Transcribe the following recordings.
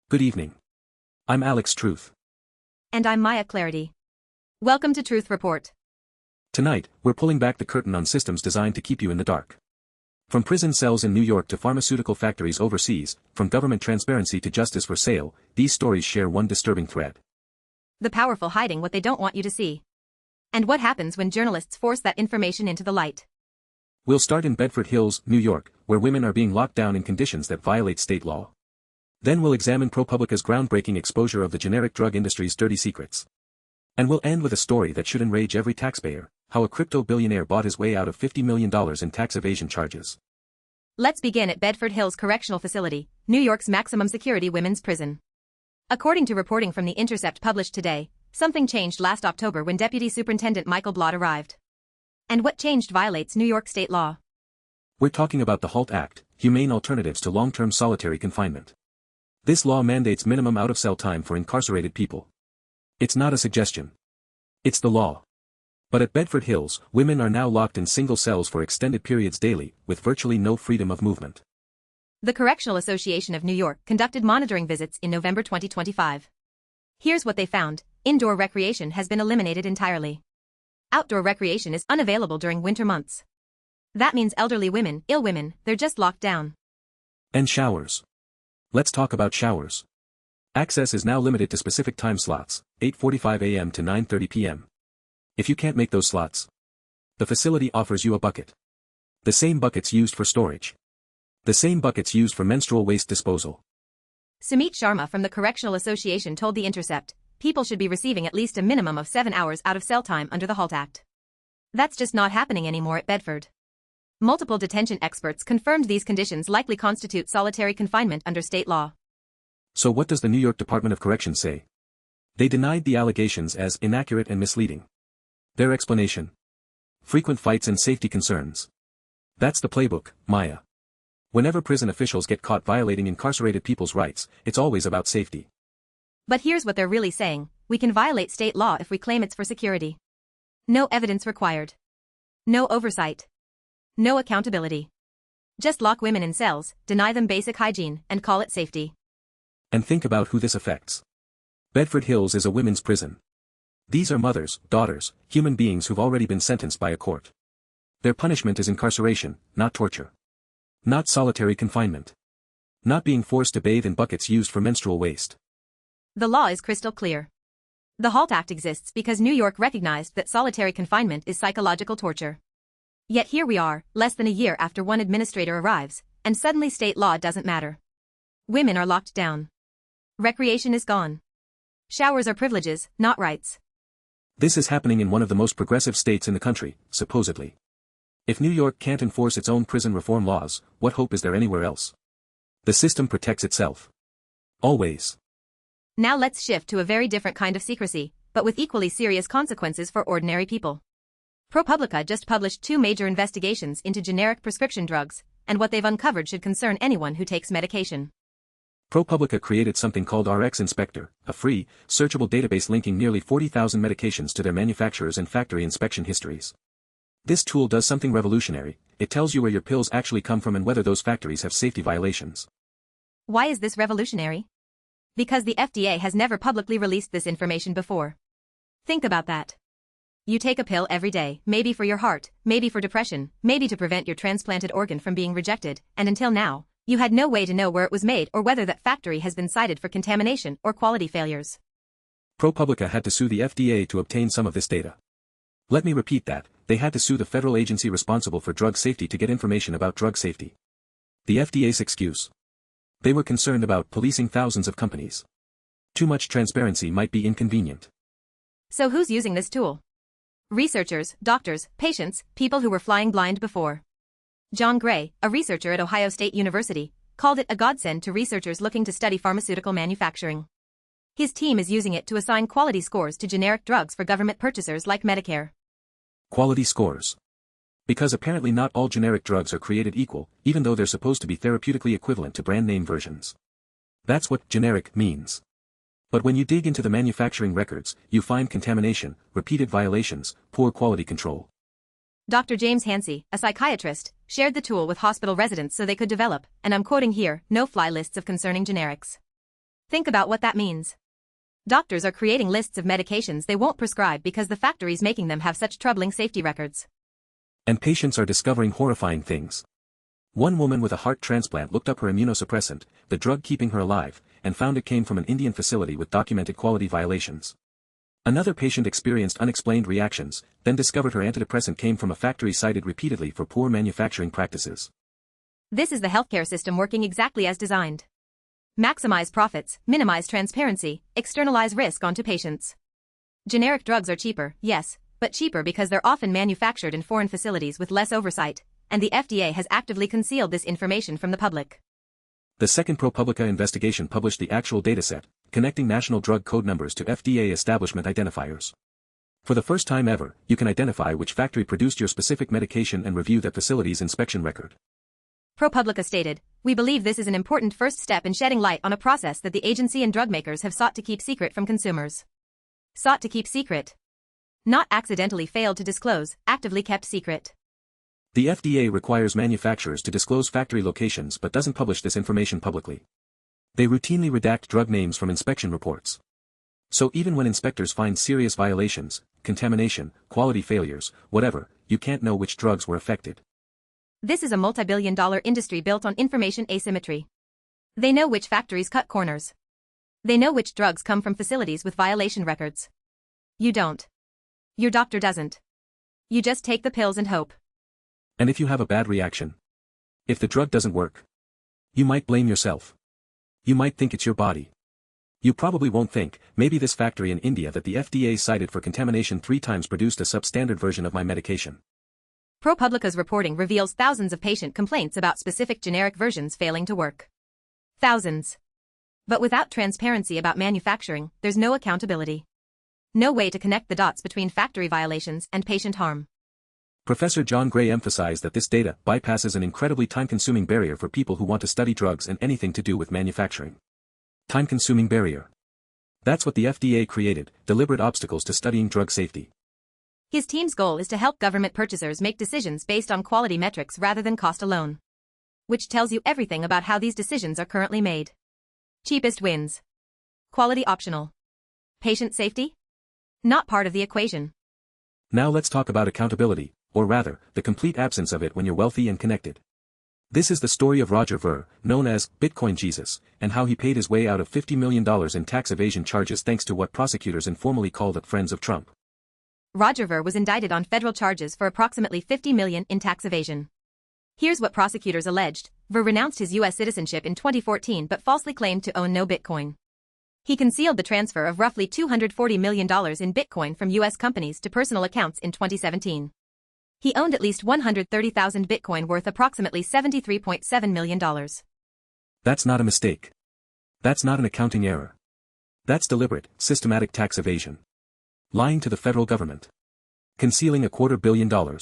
Good evening. I'm Alex Truth. And I'm Maya Clarity. Welcome to Truth Report. Tonight, we're pulling back the curtain on systems designed to keep you in the dark. From prison cells in New York to pharmaceutical factories overseas, from government transparency to justice for sale, these stories share one disturbing thread. The powerful hiding what they don't want you to see. And what happens when journalists force that information into the light. We'll start in Bedford Hills, New York, where women are being locked down in conditions that violate state law. Then we'll examine ProPublica's groundbreaking exposure of the generic drug industry's dirty secrets. And we'll end with a story that should enrage every taxpayer, how a crypto billionaire bought his way out of $50 million in tax evasion charges. Let's begin at Bedford Hills Correctional Facility, New York's maximum security women's prison. According to reporting from the Intercept published today, something changed last October when Deputy Superintendent Michael Blott arrived. And what changed violates New York state law. We're talking about the HALT Act, Humane Alternatives to Long-Term Solitary Confinement. This law mandates minimum out-of-cell time for incarcerated people. It's not a suggestion. It's the law. But at Bedford Hills, women are now locked in single cells for extended periods daily, with virtually no freedom of movement. The Correctional Association of New York conducted monitoring visits in November 2025. Here's what they found: indoor recreation has been eliminated entirely. Outdoor recreation is unavailable during winter months. That means elderly women, ill women, they're just locked down. And showers. Let's talk about showers. Access is now limited to specific time slots, 8:45 a.m. to 9:30 p.m. If you can't make those slots, the facility offers you a bucket. The same buckets used for storage. The same buckets used for menstrual waste disposal. Sumit Sharma from the Correctional Association told The Intercept, people should be receiving at least a minimum of 7 hours out of cell time under the HALT Act. That's just not happening anymore at Bedford. Multiple detention experts confirmed these conditions likely constitute solitary confinement under state law. So what does the New York Department of Corrections say? They denied the allegations as inaccurate and misleading. Their explanation: frequent fights and safety concerns. That's the playbook, Maya. Whenever prison officials get caught violating incarcerated people's rights, it's always about safety. But here's what they're really saying: we can violate state law if we claim it's for security. No evidence required. No oversight. No accountability. Just lock women in cells, deny them basic hygiene, and call it safety. And think about who this affects. Bedford Hills is a women's prison. These are mothers, daughters, human beings who've already been sentenced by a court. Their punishment is incarceration, not torture. Not solitary confinement. Not being forced to bathe in buckets used for menstrual waste. The law is crystal clear. The HALT Act exists because New York recognized that solitary confinement is psychological torture. Yet here we are, less than a year after one administrator arrives, and suddenly state law doesn't matter. Women are locked down. Recreation is gone. Showers are privileges, not rights. This is happening in one of the most progressive states in the country, supposedly. If New York can't enforce its own prison reform laws, what hope is there anywhere else? The system protects itself. Always. Now let's shift to a very different kind of secrecy, but with equally serious consequences for ordinary people. ProPublica just published 2 major investigations into generic prescription drugs, and what they've uncovered should concern anyone who takes medication. ProPublica created something called RX Inspector, a free, searchable database linking nearly 40,000 medications to their manufacturers and factory inspection histories. This tool does something revolutionary: it tells you where your pills actually come from and whether those factories have safety violations. Why is this revolutionary? Because the FDA has never publicly released this information before. Think about that. You take a pill every day, maybe for your heart, maybe for depression, maybe to prevent your transplanted organ from being rejected, and until now, you had no way to know where it was made or whether that factory has been cited for contamination or quality failures. ProPublica had to sue the FDA to obtain some of this data. Let me repeat that: they had to sue the federal agency responsible for drug safety to get information about drug safety. The FDA's excuse: they were concerned about policing thousands of companies. Too much transparency might be inconvenient. So who's using this tool? Researchers, doctors, patients, people who were flying blind before. John Gray, a researcher at Ohio State University, called it a godsend to researchers looking to study pharmaceutical manufacturing. His team is using it to assign quality scores to generic drugs for government purchasers like Medicare. Quality scores. Because apparently not all generic drugs are created equal, even though they're supposed to be therapeutically equivalent to brand name versions. That's what generic means. But when you dig into the manufacturing records, you find contamination, repeated violations, poor quality control. Dr. James Hansey, a psychiatrist, shared the tool with hospital residents so they could develop, and I'm quoting here, no-fly lists of concerning generics. Think about what that means. Doctors are creating lists of medications they won't prescribe because the factories making them have such troubling safety records. And patients are discovering horrifying things. One woman with a heart transplant looked up her immunosuppressant, the drug keeping her alive, and found it came from an Indian facility with documented quality violations. Another patient experienced unexplained reactions, then discovered her antidepressant came from a factory cited repeatedly for poor manufacturing practices. This is the healthcare system working exactly as designed. Maximize profits, minimize transparency, externalize risk onto patients. Generic drugs are cheaper, yes, but cheaper because they're often manufactured in foreign facilities with less oversight, and the FDA has actively concealed this information from the public. The second ProPublica investigation published the actual dataset, connecting national drug code numbers to FDA establishment identifiers. For the first time ever, you can identify which factory produced your specific medication and review that facility's inspection record. ProPublica stated, "We believe this is an important first step in shedding light on a process that the agency and drug makers have sought to keep secret from consumers." Sought to keep secret. Not accidentally failed to disclose, actively kept secret. The FDA requires manufacturers to disclose factory locations but doesn't publish this information publicly. They routinely redact drug names from inspection reports. So even when inspectors find serious violations, contamination, quality failures, whatever, you can't know which drugs were affected. This is a multi-billion-dollar industry built on information asymmetry. They know which factories cut corners. They know which drugs come from facilities with violation records. You don't. Your doctor doesn't. You just take the pills and hope. And if you have a bad reaction, if the drug doesn't work, you might blame yourself. You might think it's your body. You probably won't think, maybe this factory in India that the FDA cited for contamination 3 times produced a substandard version of my medication. ProPublica's reporting reveals thousands of patient complaints about specific generic versions failing to work. Thousands. But without transparency about manufacturing, there's no accountability. No way to connect the dots between factory violations and patient harm. Professor John Gray emphasized that this data bypasses an incredibly time-consuming barrier for people who want to study drugs and anything to do with manufacturing. Time-consuming barrier. That's what the FDA created, deliberate obstacles to studying drug safety. His team's goal is to help government purchasers make decisions based on quality metrics rather than cost alone. Which tells you everything about how these decisions are currently made. Cheapest wins. Quality optional. Patient safety? Not part of the equation. Now let's talk about accountability, or rather, the complete absence of it when you're wealthy and connected. This is the story of Roger Ver, known as Bitcoin Jesus, and how he paid his way out of $50 million in tax evasion charges thanks to what prosecutors informally called friends of Trump. Roger Ver was indicted on federal charges for approximately $50 million in tax evasion. Here's what prosecutors alleged. Ver renounced his U.S. citizenship in 2014 but falsely claimed to own no Bitcoin. He concealed the transfer of roughly $240 million in Bitcoin from U.S. companies to personal accounts in 2017. He owned at least 130,000 Bitcoin worth approximately $73.7 million. That's not a mistake. That's not an accounting error. That's deliberate, systematic tax evasion. Lying to the federal government. Concealing $250 million.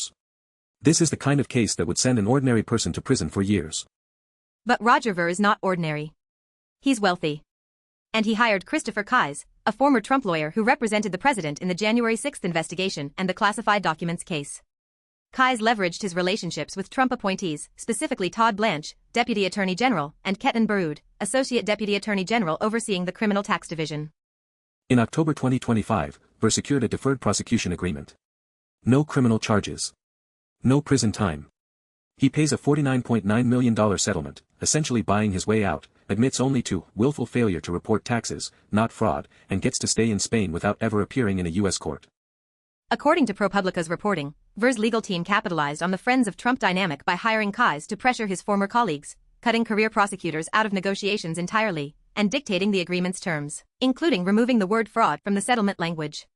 This is the kind of case that would send an ordinary person to prison for years. But Roger Ver is not ordinary. He's wealthy. And he hired Christopher Kise, a former Trump lawyer who represented the president in the January 6 investigation and the classified documents case. Kise leveraged his relationships with Trump appointees, specifically Todd Blanche, Deputy Attorney General, and Ketan Baroud, Associate Deputy Attorney General overseeing the Criminal Tax Division. In October 2025, Ver secured a deferred prosecution agreement. No criminal charges. No prison time. He pays a $49.9 million settlement, essentially buying his way out, admits only to willful failure to report taxes, not fraud, and gets to stay in Spain without ever appearing in a U.S. court. According to ProPublica's reporting, Ver's legal team capitalized on the Friends of Trump dynamic by hiring Kise to pressure his former colleagues, cutting career prosecutors out of negotiations entirely, and dictating the agreement's terms, including removing the word fraud from the settlement language.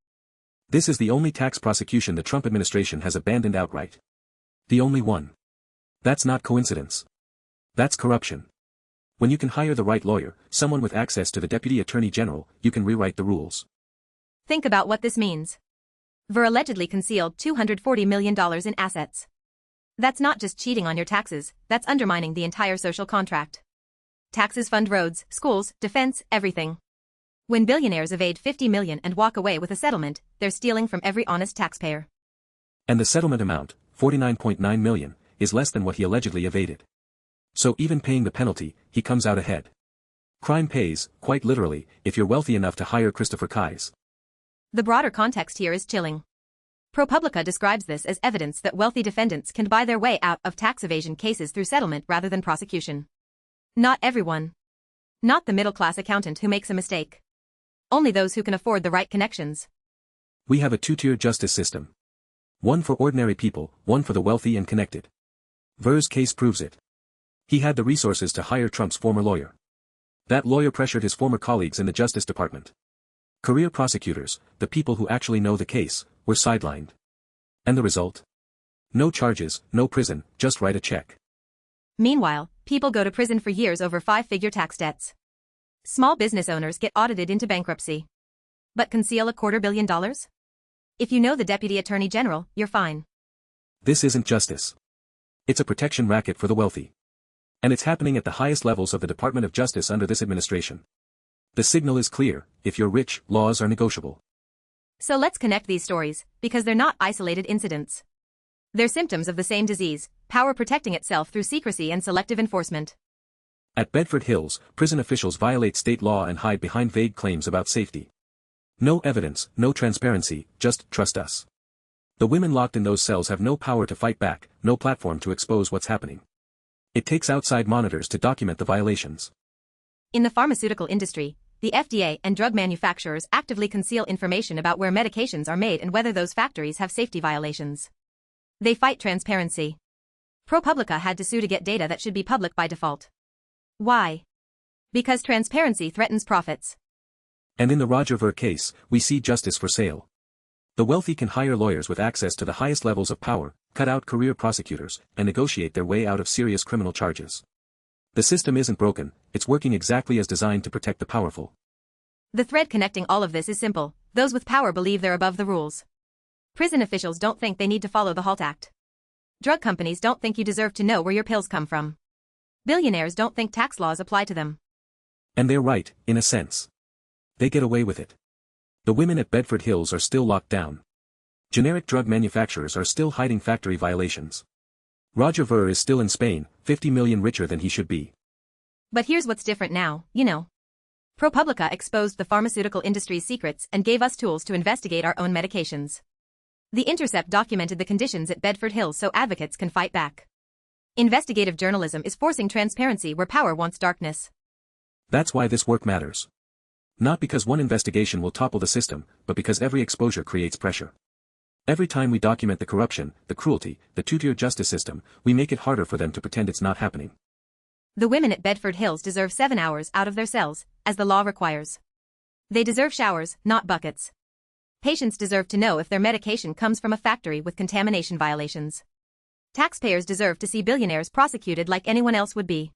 This is the only tax prosecution the Trump administration has abandoned outright. The only one. That's not coincidence. That's corruption. When you can hire the right lawyer, someone with access to the Deputy Attorney General, you can rewrite the rules. Think about what this means. Ver allegedly concealed $240 million in assets. That's not just cheating on your taxes, that's undermining the entire social contract. Taxes fund roads, schools, defense, everything. When billionaires evade $50 million and walk away with a settlement, they're stealing from every honest taxpayer. And the settlement amount, $49.9 million, is less than what he allegedly evaded. So even paying the penalty, he comes out ahead. Crime pays, quite literally, if you're wealthy enough to hire Christopher Keyes. The broader context here is chilling. ProPublica describes this as evidence that wealthy defendants can buy their way out of tax evasion cases through settlement rather than prosecution. Not everyone. Not the middle-class accountant who makes a mistake. Only those who can afford the right connections. We have a two-tier justice system. One for ordinary people, one for the wealthy and connected. Ver's case proves it. He had the resources to hire Trump's former lawyer. That lawyer pressured his former colleagues in the Justice Department. Career prosecutors, the people who actually know the case, were sidelined. And the result? No charges, no prison, just write a check. Meanwhile, people go to prison for years over five-figure tax debts. Small business owners get audited into bankruptcy. But conceal $250 million? If you know the Deputy Attorney General, you're fine. This isn't justice. It's a protection racket for the wealthy. And it's happening at the highest levels of the Department of Justice under this administration. The signal is clear: if you're rich, laws are negotiable. So let's connect these stories, because they're not isolated incidents. They're symptoms of the same disease, power protecting itself through secrecy and selective enforcement. At Bedford Hills, prison officials violate state law and hide behind vague claims about safety. No evidence, no transparency, just trust us. The women locked in those cells have no power to fight back, no platform to expose what's happening. It takes outside monitors to document the violations. In the pharmaceutical industry, the FDA and drug manufacturers actively conceal information about where medications are made and whether those factories have safety violations. They fight transparency. ProPublica had to sue to get data that should be public by default. Why? Because transparency threatens profits. And in the Roger Ver case, we see justice for sale. The wealthy can hire lawyers with access to the highest levels of power, cut out career prosecutors, and negotiate their way out of serious criminal charges. The system isn't broken, it's working exactly as designed to protect the powerful. The thread connecting all of this is simple: those with power believe they're above the rules. Prison officials don't think they need to follow the HALT Act. Drug companies don't think you deserve to know where your pills come from. Billionaires don't think tax laws apply to them. And they're right, in a sense. They get away with it. The women at Bedford Hills are still locked down. Generic drug manufacturers are still hiding factory violations. Roger Ver is still in Spain, 50 million richer than he should be. But here's what's different now, you know. ProPublica exposed the pharmaceutical industry's secrets and gave us tools to investigate our own medications. The Intercept documented the conditions at Bedford Hills so advocates can fight back. Investigative journalism is forcing transparency where power wants darkness. That's why this work matters. Not because one investigation will topple the system, but because every exposure creates pressure. Every time we document the corruption, the cruelty, the two-tier justice system, we make it harder for them to pretend it's not happening. The women at Bedford Hills deserve 7 hours out of their cells, as the law requires. They deserve showers, not buckets. Patients deserve to know if their medication comes from a factory with contamination violations. Taxpayers deserve to see billionaires prosecuted like anyone else would be.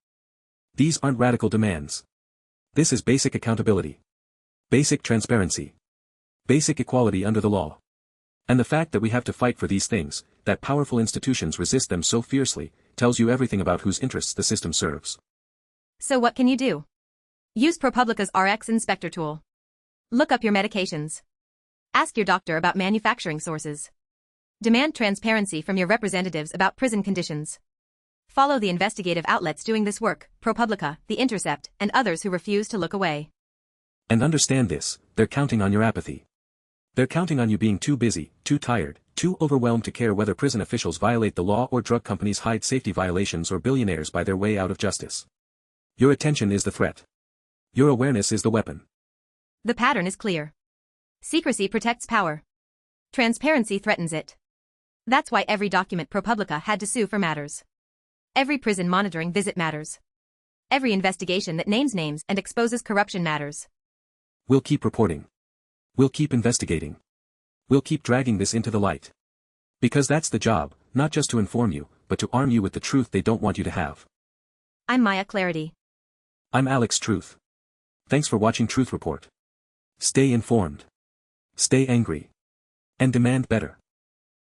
These aren't radical demands. This is basic accountability. Basic transparency. Basic equality under the law. And the fact that we have to fight for these things, that powerful institutions resist them so fiercely, tells you everything about whose interests the system serves. So what can you do? Use ProPublica's RX Inspector tool. Look up your medications. Ask your doctor about manufacturing sources. Demand transparency from your representatives about prison conditions. Follow the investigative outlets doing this work: ProPublica, The Intercept, and others who refuse to look away. And understand this: they're counting on your apathy. They're counting on you being too busy, too tired, too overwhelmed to care whether prison officials violate the law or drug companies hide safety violations or billionaires buy their way out of justice. Your attention is the threat. Your awareness is the weapon. The pattern is clear. Secrecy protects power. Transparency threatens it. That's why every document ProPublica had to sue for matters. Every prison monitoring visit matters. Every investigation that names names and exposes corruption matters. We'll keep reporting. We'll keep investigating. We'll keep dragging this into the light. Because that's the job, not just to inform you, but to arm you with the truth they don't want you to have. I'm Maya Clarity. I'm Alex Truth. Thanks for watching Truth Report. Stay informed. Stay angry. And demand better.